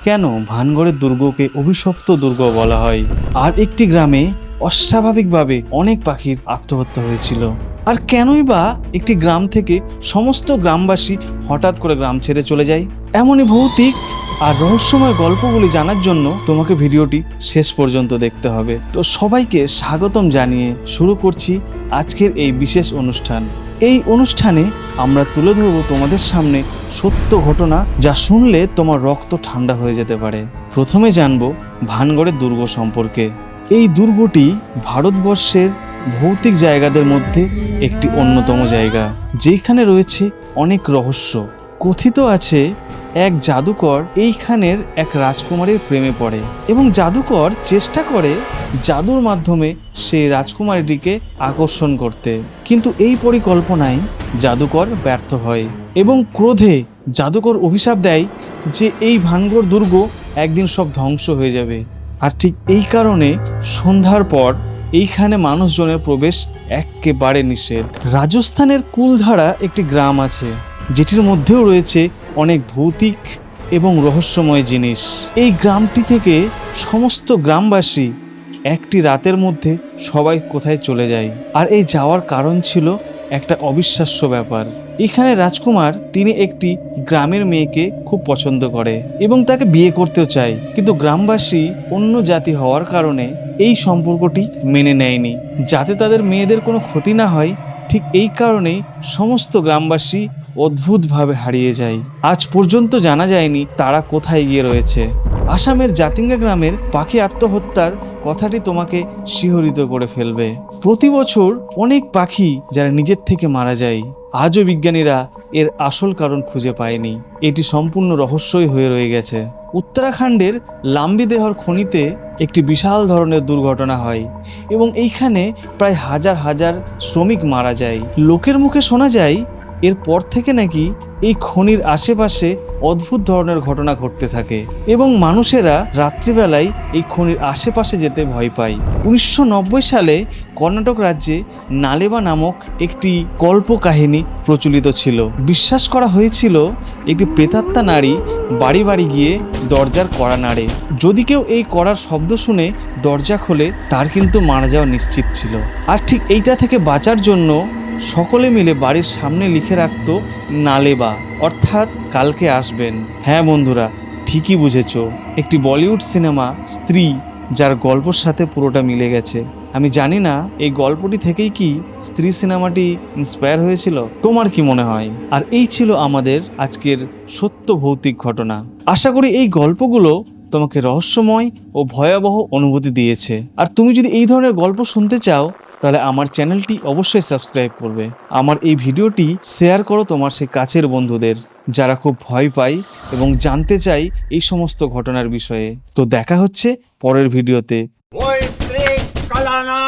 কেন ভানগড়ের দুর্গকে অভিশপ্ত দুর্গ বলা হয়, আর একটি গ্রামে অস্বাভাবিকভাবে অনেক পাখির আত্মহত্যা হয়েছিল, আর কেনই বা একটি গ্রাম থেকে সমস্ত গ্রামবাসী হঠাৎ করে গ্রাম ছেড়ে চলে যায়। এমনই ভৌতিক আর রহস্যময় গল্পগুলি জানার জন্য তোমাকে ভিডিওটি শেষ পর্যন্ত দেখতে হবে। তো সবাইকে স্বাগতম জানিয়ে শুরু করছি আজকের এই বিশেষ অনুষ্ঠান। এই অনুষ্ঠানে আমরা তুলে ধরব তোমাদের সামনে সত্য ঘটনা, যা শুনলে তোমার রক্ত ঠান্ডা হয়ে যেতে পারে। প্রথমে জানবো ভানগড়ের দুর্গ সম্পর্কে। এই দুর্গটি ভারতবর্ষের ভৌতিক জায়গাদের মধ্যে একটি অন্যতম জায়গা, যেখানে রয়েছে অনেক রহস্য। কথিত আছে এক জাদুকর এইখানের এক রাজকুমারীর প্রেমে পড়ে এবং জাদুকর চেষ্টা করে জাদুর মাধ্যমে সেই রাজকুমারীটিকে আকর্ষণ করতে, কিন্তু এই পরিকল্পনায় জাদুকর ব্যর্থ হয় এবং ক্রোধে জাদুকর অভিশাপ দেয় যে এই ভানগড় দুর্গ একদিন সব ধ্বংস হয়ে যাবে। আর ঠিক এই কারণে সন্ধ্যার পর এইখানে মানুষজনের প্রবেশ একেবারে নিষেধ। রাজস্থানের কুলধারা একটি গ্রাম আছে, যেটির মধ্যেও রয়েছে অনেক ভৌতিক এবং রহস্যময় জিনিস। এই গ্রামটি থেকে সমস্ত গ্রামবাসী একটি রাতের মধ্যে সবাই কোথায় চলে যায়, আর এই যাওয়ার কারণ ছিল একটা অবিশ্বাস্য ব্যাপার। এখানে রাজকুমার তিনি একটি গ্রামের মেয়েকে খুব পছন্দ করে এবং তাকে বিয়ে করতেও চায়, কিন্তু গ্রামবাসী অন্য জাতি হওয়ার কারণে এই সম্পর্কটি মেনে নেয়নি, যাতে তাদের মেয়েদের কোনো ক্ষতি না হয়। ঠিক এই কারণেই সমস্ত গ্রামবাসী অদ্ভুতভাবে হারিয়ে যায়। আজ পর্যন্ত জানা যায়নি তারা কোথায় গিয়ে রয়েছে। আসামের জাতিঙ্গা গ্রামের পাখি আত্মহত্যার কথাটি তোমাকে শিহরিত করে ফেলবে। প্রতি বছর অনেক পাখি যারা নিজের থেকে মারা যায়, আজও বিজ্ঞানীরা এর আসল কারণ খুঁজে পায়নি। এটি সম্পূর্ণ রহস্যই হয়ে রয়ে গেছে। উত্তরাখণ্ডের লাম্বিদেহর খনিতে একটি বিশাল ধরনের দুর্ঘটনা হয় এবং এইখানে প্রায় হাজার হাজার শ্রমিক মারা যায়। লোকের মুখে শোনা যায় এরপর থেকে নাকি এই খনির আশেপাশে অদ্ভুত ধরনের ঘটনা ঘটতে থাকে এবং মানুষেরা রাত্রিবেলায় এই খনির আশেপাশে যেতে ভয় পায়। 1990 সালে কর্ণাটক রাজ্যে নালেবা নামক একটি কল্পকাহিনী প্রচলিত ছিল। বিশ্বাস করা হয়েছিল একটি প্রেতাত্মা নারী বাড়ি বাড়ি গিয়ে দরজার কড়া নাড়ে। যদি কেউ এই কড়ার শব্দ শুনে দরজা খোলে, তার কিন্তু মারা যাওয়া নিশ্চিত ছিল। আর ঠিক এইটা থেকে বাঁচার জন্য সকলে মিলে বাড়ির সামনে লিখে রাখত নালেবা, অর্থাৎ কালকে আসবেন। হ্যাঁ বন্ধুরা, ঠিকই বুঝেছ, একটি বলিউড সিনেমা স্ত্রী, যার গল্পের সাথে পুরোটা মিলে গেছে। আমি জানি না এই গল্পটি থেকেই কি স্ত্রী সিনেমাটি ইন্সপায়ার হয়েছিল, তোমার কি মনে হয়? আর এই ছিল আমাদের আজকের সত্য ভৌতিক ঘটনা। আশা করি এই গল্পগুলো তোমাকে রহস্যময় ও ভয়াবহ অনুভূতি দিয়েছে। আর তুমি যদি এই ধরনের গল্প শুনতে চাও, তাহলে আমার চ্যানেলটি অবশ্যই সাবস্ক্রাইব করবে। আমার এই ভিডিওটি শেয়ার করো তোমার সেই কাছের বন্ধুদের, যারা খুব ভয় পায় এবং জানতে চাই এই সমস্ত ঘটনার বিষয়ে। তো দেখা হচ্ছে পরের ভিডিওতে। ওই স্ত্রী কালানা